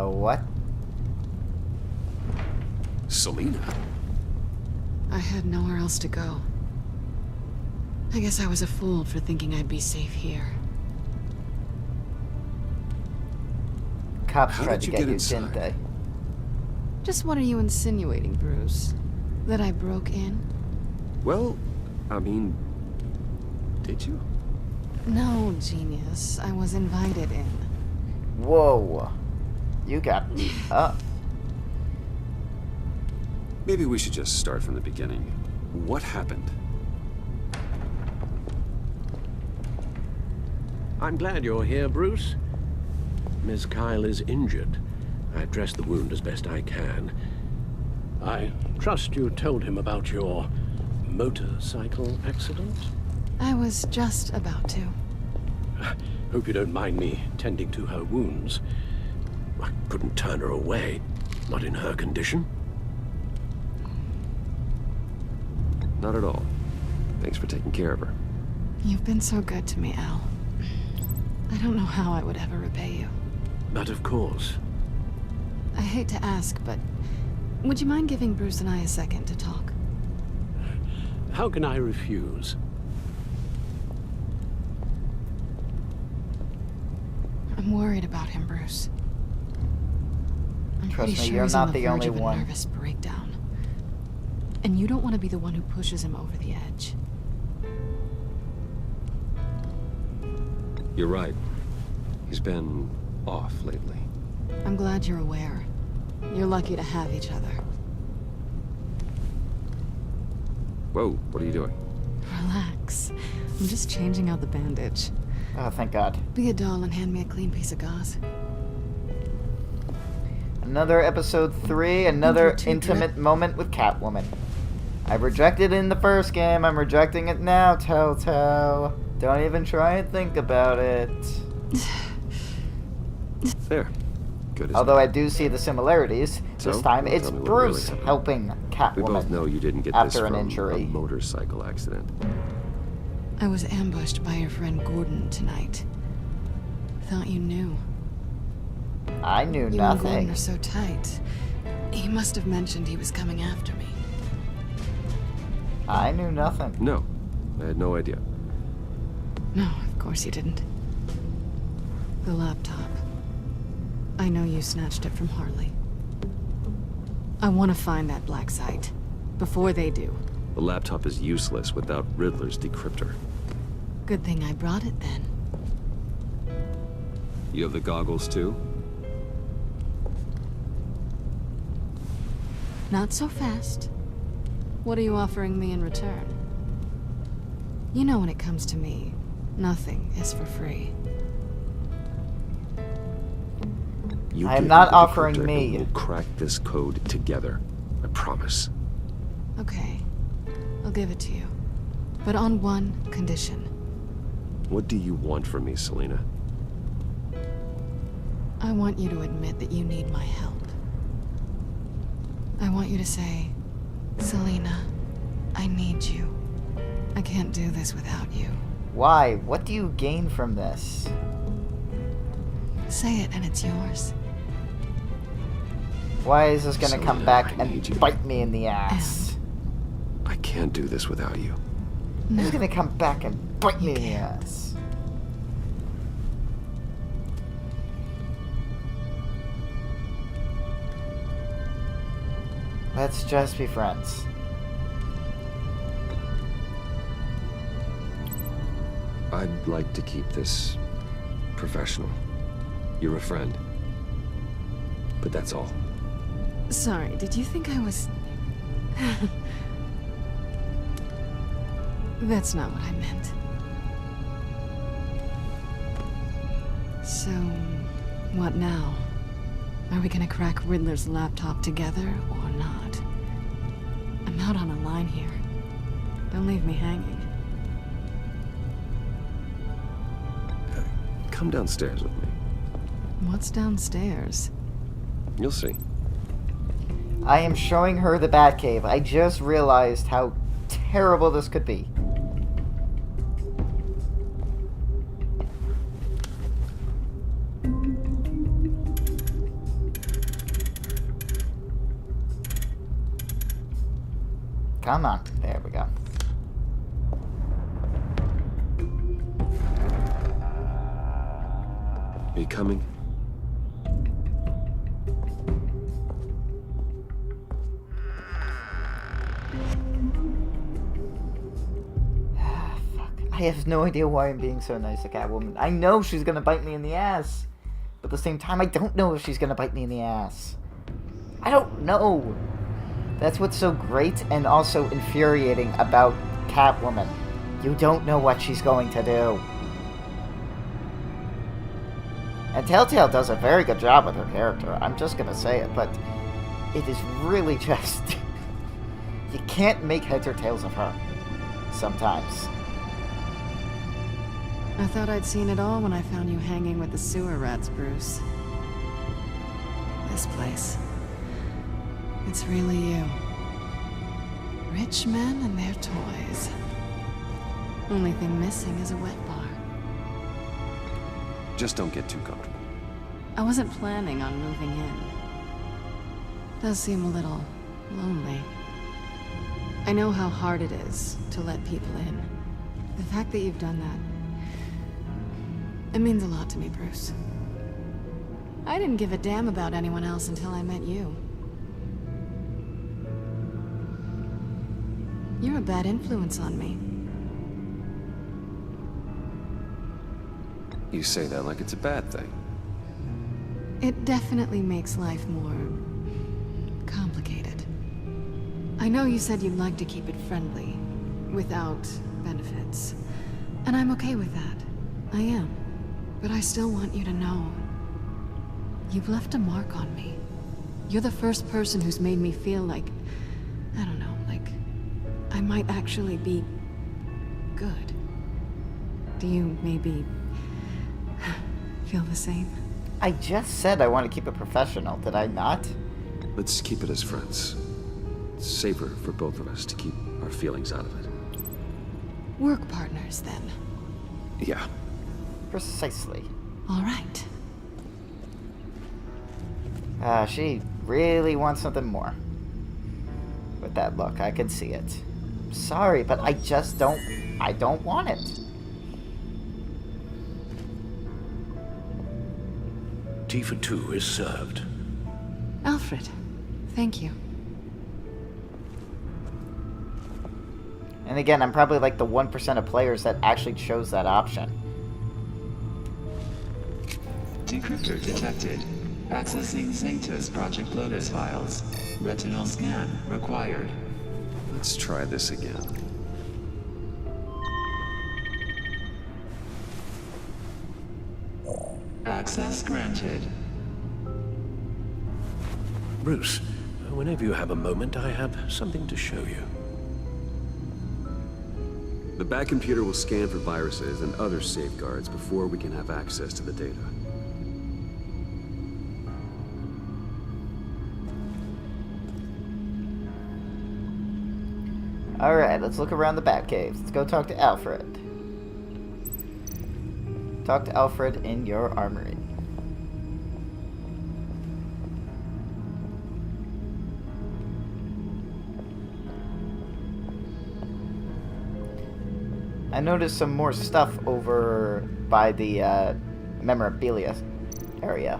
What? Selina? I had nowhere else to go. I guess I was a fool for thinking I'd be safe here. Cops How tried did to you get get you, inside? didn't they? Just what are you insinuating, Bruce? That I broke in? Well, I mean, did you? No, genius. I was invited in. Whoa. You got beat up. Maybe we should just start from the beginning. What happened? I'm glad you're here, Bruce. Miss Kyle is injured. I've dressed the wound as best I can. I trust you told him about your motorcycle accident? I was just about to. Hope you don't mind me tending to her wounds. I couldn't turn her away, not in her condition. Not at all. Thanks for taking care of her. You've been so good to me, Al. I don't know how I would ever repay you. But of course. I hate to ask, but would you mind giving Bruce and I a second to talk? How can I refuse? I'm worried about him, Bruce. I'm Trust pretty me, sure you're he's not on the the verge only of a one. nervous breakdown. And you don't want to be the one who pushes him over the edge. You're right. He's been off lately. I'm glad you're aware. You're lucky to have each other. Whoa, what are you doing? Relax. I'm just changing out the bandage. Oh, thank God. Be a doll and hand me a clean piece of gauze. Another episode 3, another Intro to intimate Drip. moment with Catwoman. I rejected it in the first game, I'm rejecting it now, Telltale. Don't even try and think about it. There. Good as Although I do see the similarities. So, This time well, it's tell me what really Bruce happened. helping We both know Catwoman. you didn't get after this an from injury. a motorcycle accident. I was ambushed by your friend Gordon tonight. Thought you knew. I knew You and Gordon nothing. are so tight. He must have mentioned he was coming after me. I knew nothing. No, I had no idea. No, of course you didn't. The laptop. I know you snatched it from Harley. I want to find that black site. Before they do. The laptop is useless without Riddler's decryptor. Good thing I brought it then. You have the goggles too? Not so fast. What are you offering me in return? You know when it comes to me, nothing is for free. You I am give not the offering decryptor me. and we'll crack this code together. I promise. Okay, I'll give it to you. But on one condition. What do you want from me, Selina? I want you to admit that you need my help. I want you to say, Selina, I need you. I can't do this without you. Why? What do you gain from this? Say it and it's yours. Why is this gonna come Selena, back I need you. and bite me in the ass? I can't do this without you. No, This is gonna come back and bite me in the can't. ass. Let's just be friends. I'd like to keep this professional. You're a friend. But that's all. sorry, did you think I was... That's not what I meant. So, what now? Are we gonna crack Riddler's laptop together or not? I'm out on a line here. Don't leave me hanging. Come downstairs with me. What's downstairs? You'll see. I am showing her the Batcave. I just realized how terrible this could be. Come on. There we go. Are you coming? Fuck. I have no idea why I'm being so nice to Catwoman. I know she's gonna bite me in the ass. But at the same time, I don't know if she's gonna bite me in the ass. I don't know. That's what's so great and also infuriating about Catwoman. You don't know what she's going to do. And Telltale does a very good job with her character. I'm just gonna say it, but it is really just... you can't make heads or tails of her. Sometimes. I thought I'd seen it all when I found you hanging with the sewer rats, Bruce. This place. It's really you. Rich men and their toys. Only thing missing is a wet bar. Just don't get too comfortable. I wasn't planning on moving in. Does seem a little lonely. I know how hard it is to let people in. The fact that you've done that, it means a lot to me, Bruce. I didn't give a damn about anyone else until I met you. You're a bad influence on me. You say that like it's a bad thing. It definitely makes life more complicated. I know you said you'd like to keep it friendly, without benefits. And I'm okay with that. I am. But I still want you to know. You've left a mark on me. You're the first person who's made me feel like, I don't know, like I might actually be good. Do you maybe feel the same? I just said I want to keep it professional, did I not? Let's keep it as friends. It's safer for both of us to keep our feelings out of it. Work partners, then. Yeah. Precisely. All right. She really wants something more. With that look, I can see it. Sorry, but I just don't... I don't want it. Tea for two is served. Alfred, thank you. And again, I'm probably like the 1% of players that actually chose that option. Decryptor detected. Accessing Sanctus Project Lotus files. Retinal scan required. Let's try this again. Access granted. Bruce, whenever you have a moment, I have something to show you. The back computer will scan for viruses and other safeguards before we can have access to the data. Alright, let's look around the Batcave. Let's go talk to Alfred. Talk to Alfred in your armory. I noticed some more stuff over by the memorabilia area.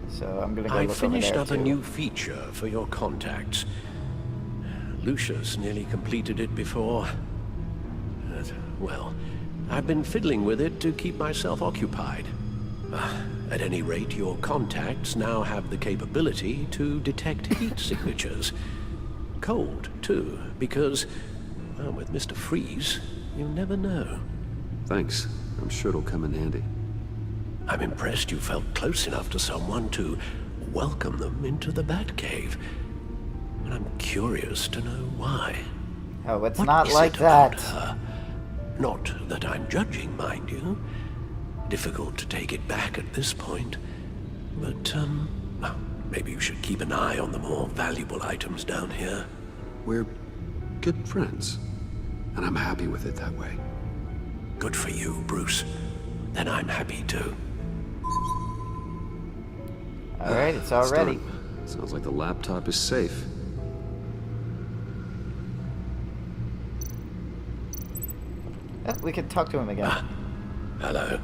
So I'm gonna go I look over finished there up a too. new feature for your contacts. Lucius nearly completed it before. Well, I've been fiddling with it to keep myself occupied. At any rate, your contacts now have the capability to detect heat signatures. Cold, too, because, well, with Mr. Freeze, you never know. Thanks. I'm sure it'll come in handy. I'm impressed you felt close enough to someone to welcome them into the Batcave. And I'm curious to know why. Oh, it's What not is like it about that. her? Not that I'm judging, mind you. Difficult to take it back at this point. But, well, maybe you should keep an eye on the more valuable items down here. We're good friends, and I'm happy with it that way. Good for you, Bruce. Then I'm happy too. Alright, it's all ready. done. Sounds like the laptop is safe. we could talk to him again. Hello.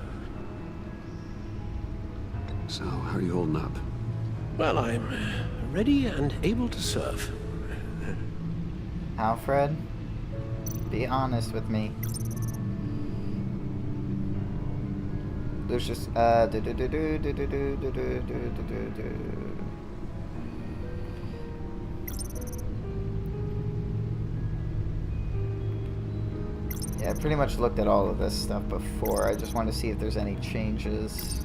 So, how are you holding up? Well, I'm ready and able to serve. Alfred, be honest with me. Lucius, Yeah, I pretty much looked at all of this stuff before. I just want to see if there's any changes.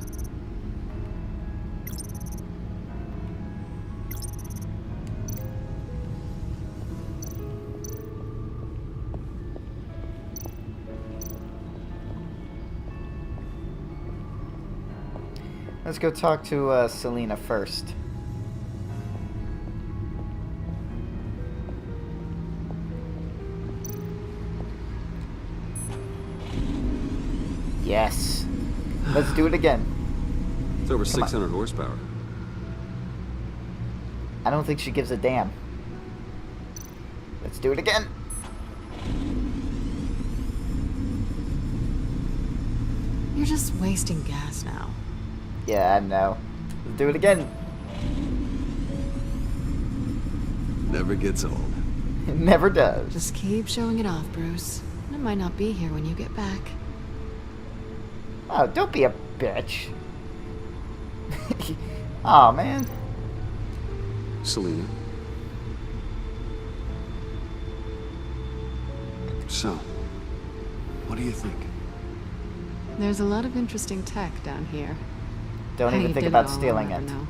Let's go talk to Selina first. Yes. Let's do it again. It's over Come on. 600 horsepower. I don't think she gives a damn. Let's do it again. You're just wasting gas now. Yeah, I know. Let's do it again. Never gets old. It never does. Just keep showing it off, Bruce. I might not be here when you get back. Oh, don't be a bitch. Aw, man. Selina. So, what do you think? There's a lot of interesting tech down here. Don't How even you think did about all, I'll stealing never it. know.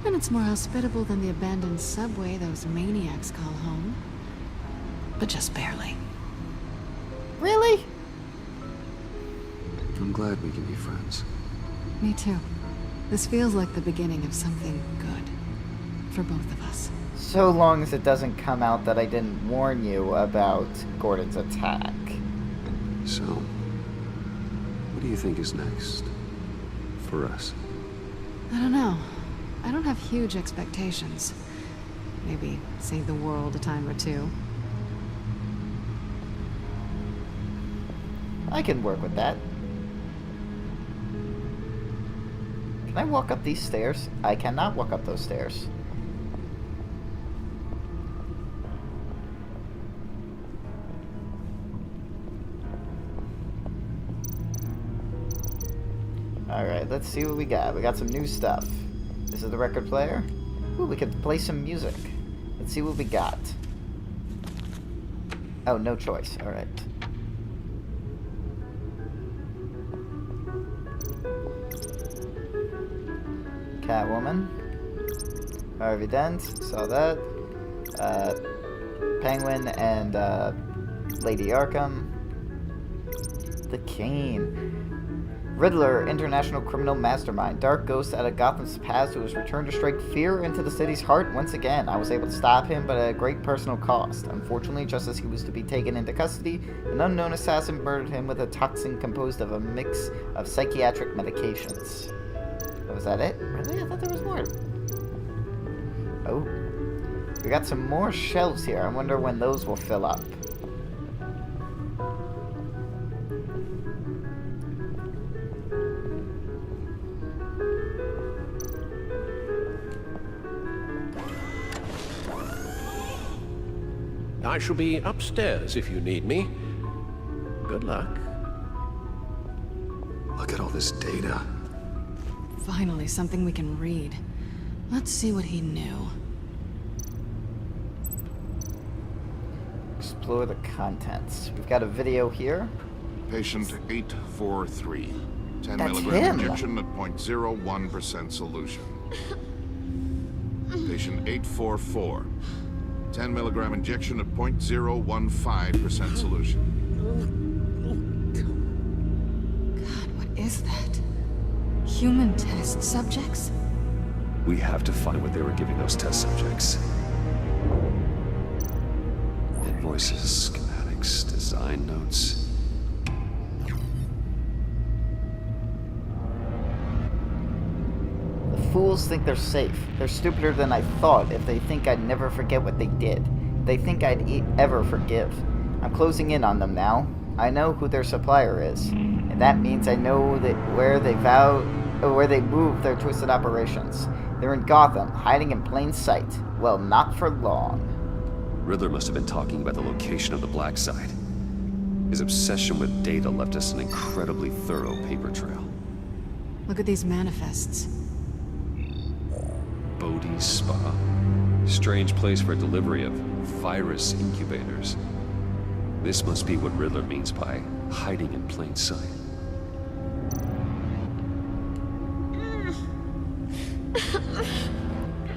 And it's more hospitable than the abandoned subway those maniacs call home. But just barely. Really? I'm glad we can be friends. Me too. This feels like the beginning of something good. For both of us. So long as it doesn't come out that I didn't warn you about Gordon's attack. So, what do you think is next? For us? I don't know. I don't have huge expectations. Maybe save the world a time or two. I can work with that. Can I walk up these stairs? I cannot walk up those stairs. Alright, let's see what we got. We got some new stuff. This is the record player. Ooh, we could play some music. Let's see what we got. Oh, no choice. Alright. Catwoman. Harvey Dent. Saw that. Penguin and Lady Arkham. The Cane. Riddler, international criminal mastermind. Dark ghost out of Gotham's past who has returned to strike fear into the city's heart once again. I was able to stop him, but at a great personal cost. Unfortunately, just as he was to be taken into custody, an unknown assassin murdered him with a toxin composed of a mix of psychiatric medications. Oh, was that it? Really? I thought there was more. Oh. We got some more shelves here. I wonder when those will fill up. I shall be upstairs if you need me. Good luck. Look at all this data. Finally, something we can read. Let's see what he knew. Explore the contents. We've got a video here. Patient 843. 10 That's milligram him. injection at 0.01% solution. Patient 844. 10 milligram injection at 0.015% solution. God, what is that? Human test subjects? We have to find what they were giving those test subjects. Invoices, schematics, design notes. The fools think they're safe. They're stupider than I thought if they think I'd never forget what they did. They think I'd ever forgive. I'm closing in on them now. I know who their supplier is, and that means I know that where they move their twisted operations. They're in Gotham, hiding in plain sight. Well, not for long. Riddler must have been talking about the location of the Black Site. His obsession with data left us an incredibly thorough paper trail. Look at these manifests. Bodhi's Spa. Strange place for a delivery of virus incubators. This must be what Riddler means by hiding in plain sight.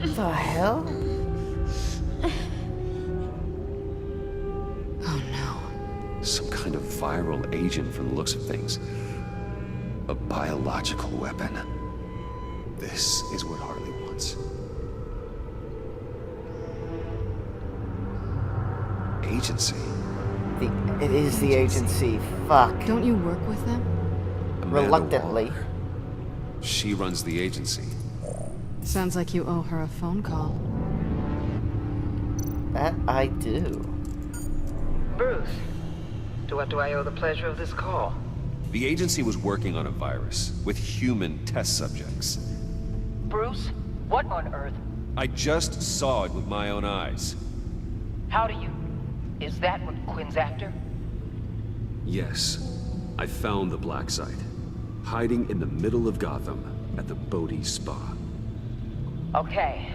The hell? Oh no. Some kind of viral agent from the looks of things. A biological weapon. This is what Harley wants. Agency. It is the agency. Fuck. Don't you work with them? Amanda Reluctantly. Waller. She runs the agency. Sounds like you owe her a phone call. That I do. Bruce, to what do I owe the pleasure of this call? The agency was working on a virus with human test subjects. Bruce, what on earth? I just saw it with my own eyes. How do you... Is that what Quinn's after? Yes, I found the Black Site, hiding in the middle of Gotham at the Bodhi Spa. Okay.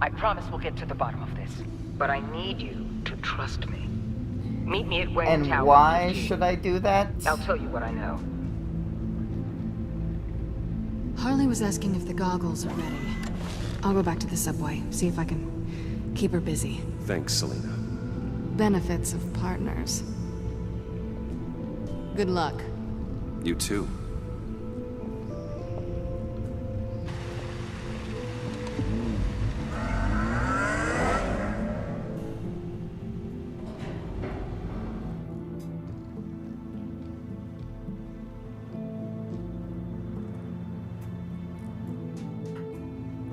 I promise we'll get to the bottom of this. But I need you to trust me. Meet me at Wayne Tower. And why should I do that? I'll tell you what I know. Harley was asking if the goggles are ready. I'll go back to the subway, see if I can keep her busy. Thanks, Selina. Benefits of partners. Good luck. You too.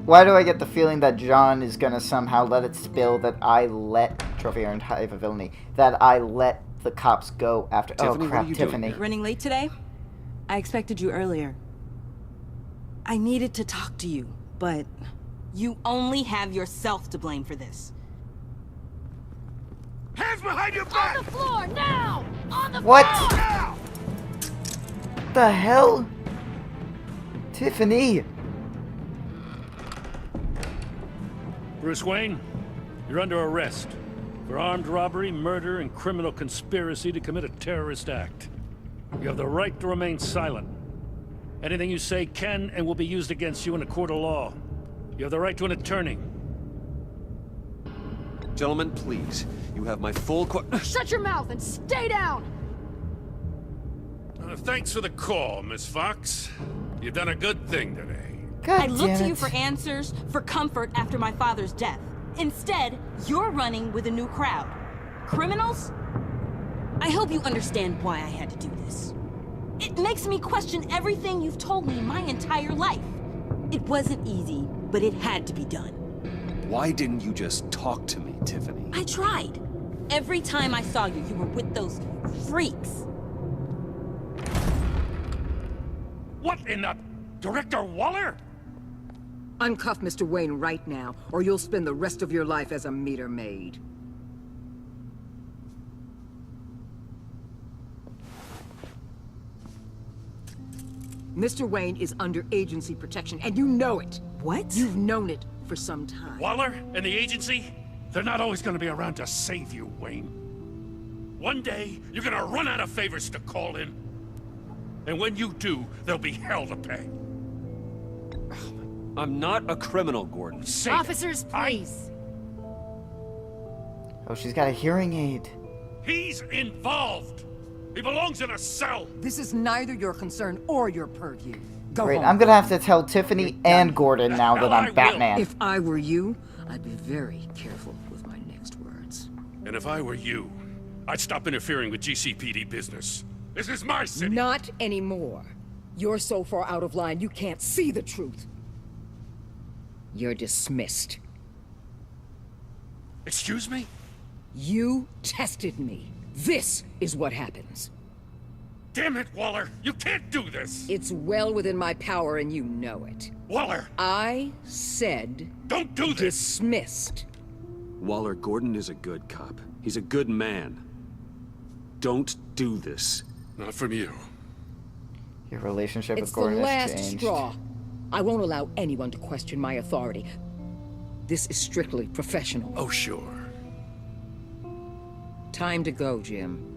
Why do I get the feeling that John is gonna somehow let it spill that I let Trophy earned Hive of Villainy, that I let the cops go after? Tiffany, Oh what crap, are you doing Tiffany. here? Running late today? I expected you earlier. I needed to talk to you, but you only have yourself to blame for this. Hands behind your back! On the floor, now! On the What? floor! Now! The hell? Tiffany. Bruce Wayne, you're under arrest for armed robbery, murder, and criminal conspiracy to commit a terrorist act. You have the right to remain silent. Anything you say can and will be used against you in a court of law. You have the right to an attorney. Gentlemen, please. You have my full Shut your mouth and stay down! Thanks for the call, Miss Fox. You've done a good thing today. God I looked damn to you it. for answers, for comfort after my father's death. Instead, you're running with a new crowd. Criminals? I hope you understand why I had to do this. It makes me question everything you've told me my entire life. It wasn't easy, but it had to be done. Why didn't you just talk to me, Tiffany? I tried. Every time I saw you, you were with those freaks. What in the... Director Waller? Uncuff Mr. Wayne right now, or you'll spend the rest of your life as a meter maid. Mr. Wayne is under agency protection, and you know it. What? You've known it for some time. Waller and the agency? They're not always gonna be around to save you, Wayne. One day, you're gonna run out of favors to call in. And when you do, there'll be hell to pay. I'm not a criminal, Gordon. Say that. Officers, please. Oh, she's got a hearing aid. He's involved. He belongs in a cell. This is neither your concern or your purview. Go Great, home. I'm gonna have to tell Tiffany and Gordon now that hell I I'm will. Batman. If I were you, I'd be very careful with my next words. And if I were you, I'd stop interfering with GCPD business. This is my city. Not anymore. You're so far out of line, you can't see the truth. You're dismissed. Excuse me? You tested me. This is what happens. Damn it, Waller! You can't do this! It's well within my power and you know it. Waller! I said... Don't do this! Dismissed. Waller, Gordon is a good cop. He's a good man. Don't do this. Not from you. Your relationship It's with the Gordon has last changed. straw. I won't allow anyone to question my authority. This is strictly professional. Oh, sure. Time to go, Jim.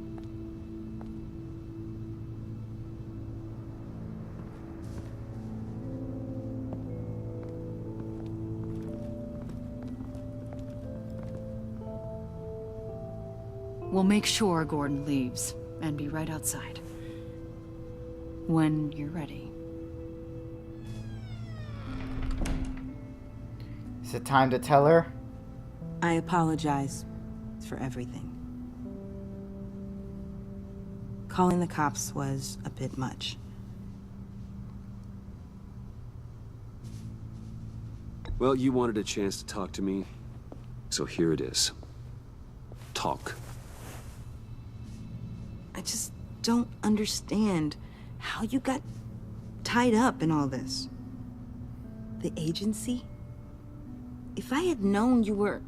We'll make sure Gordon leaves, and be right outside. When you're ready. Is it time to tell her? I apologize for everything. Calling the cops was a bit much. Well, you wanted a chance to talk to me, so here it is. Talk. I just don't understand how you got tied up in all this. The agency? If I had known you were...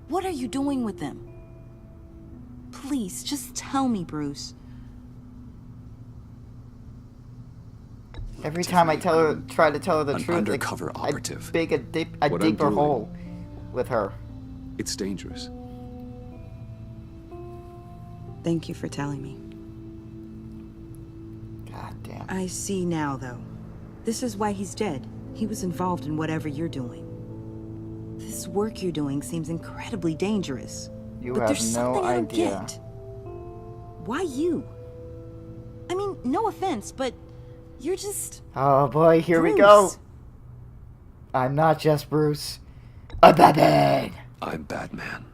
What are you doing with them? Please, just tell me, Bruce. Every time I try to tell her the An truth, undercover operative. I dig a What I'm deeper doing. hole with her. It's dangerous. Thank you for telling me. God damn. I see now, though. This is why he's dead. He was involved in whatever you're doing. This work you're doing seems incredibly dangerous. You but have there's no something I don't idea. get. Why you? I mean, no offense, but you're just... Oh boy, here we go. Bruce. I'm not just Bruce. I'm Batman. I'm Batman.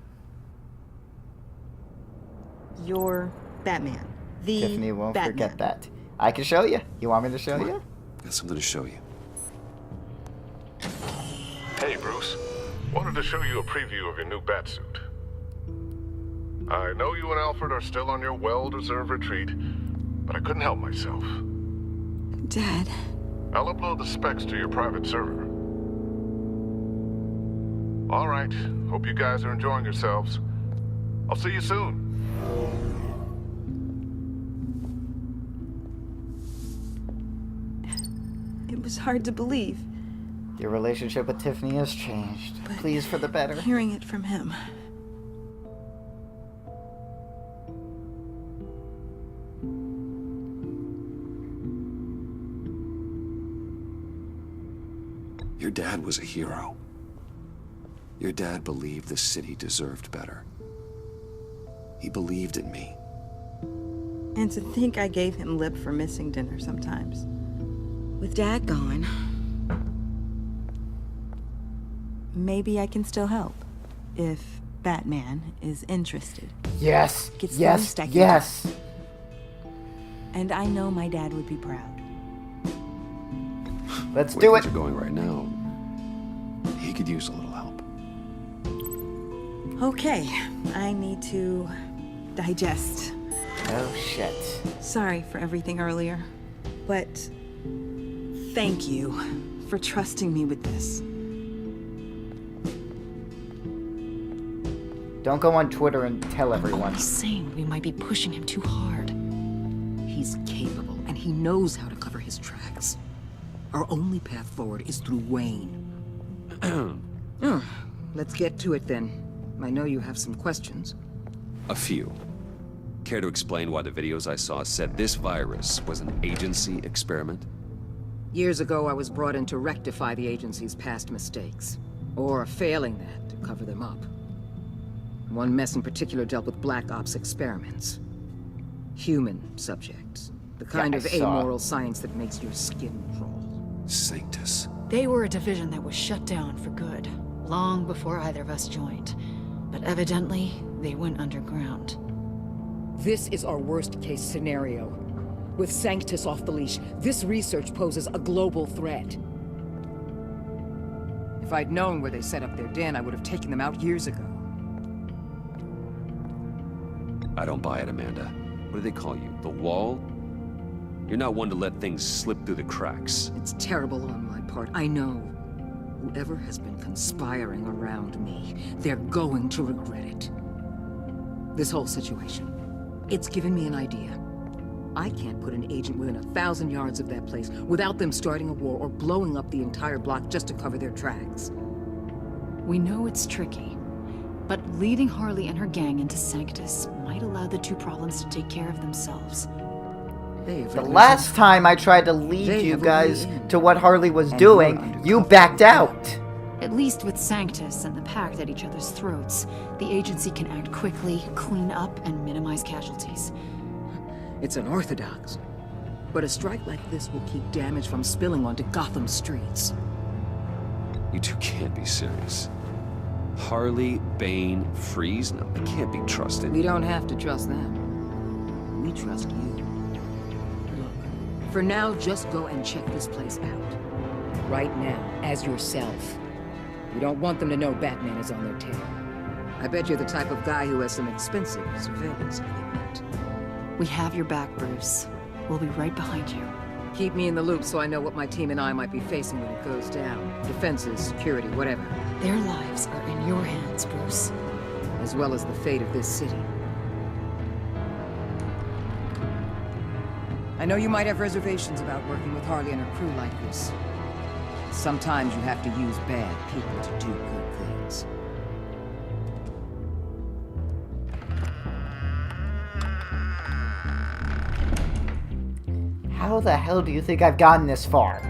You're Batman. The Tiffany won't Batman. forget that. I can show you. You want me to show you? Got something to show you. Hey, Bruce. Wanted to show you a preview of your new batsuit. I know you and Alfred are still on your well-deserved retreat, but I couldn't help myself. Dad. I'll upload the specs to your private server. All right. Hope you guys are enjoying yourselves. I'll see you soon. It was hard to believe. Your relationship with Tiffany has changed. But Please, for the better. Hearing it from him. Your dad was a hero. Your dad believed the city deserved better. He believed in me. And to think I gave him lip for missing dinner sometimes. With Dad gone, maybe I can still help. If Batman is interested. Yes. It's the Yes. least I can Yes. do. And I know my dad would be proud. Let's Where do things it. are going right now, he could use a little help. Okay, I need to digest. Oh shit. Sorry for everything earlier, but thank you for trusting me with this. Don't go on Twitter and tell everyone. Only saying we might be pushing him too hard. He's capable, and he knows how to cover his tracks. Our only path forward is through Wayne. Let's get to it then. I know you have some questions. A few. Care to explain why the videos I saw said this virus was an agency experiment? Years ago, I was brought in to rectify the agency's past mistakes. Or failing that, to cover them up. One mess in particular dealt with Black Ops experiments. Human subjects. The kind Yeah, of I saw. amoral science that makes your skin crawl. Sanctus. They were a division that was shut down for good, long before either of us joined. But evidently, they went underground. This is our worst-case scenario. With Sanctus off the leash, this research poses a global threat. If I'd known where they set up their den, I would have taken them out years ago. I don't buy it, Amanda. What do they call you? The Wall? You're not one to let things slip through the cracks. It's terrible on my part, I know. Whoever has been conspiring around me, they're going to regret it. This whole situation, it's given me an idea. I can't put an agent within 1,000 yards of that place without them starting a war or blowing up the entire block just to cover their tracks. We know it's tricky, but leading Harley and her gang into Sanctus might allow the two problems to take care of themselves. The last time I tried to lead you guys to what Harley was doing, you backed out. At least with Sanctus and the Pact at each other's throats, the agency can act quickly, clean up, and minimize casualties. It's unorthodox, but a strike like this will keep damage from spilling onto Gotham streets. You two can't be serious. Harley, Bane, Freeze? No, they can't be trusted. We don't have to trust them. We trust you. Look, for now, just go and check this place out. Right now, as yourself. You don't want them to know Batman is on their tail. I bet you're the type of guy who has some expensive surveillance equipment. We have your back, Bruce. We'll be right behind you. Keep me in the loop so I know what my team and I might be facing when it goes down. Defenses, security, whatever. Their lives are in your hands, Bruce. As well as the fate of this city. I know you might have reservations about working with Harley and her crew like this. Sometimes you have to use bad people to do good things. How the hell do you think I've gotten this far?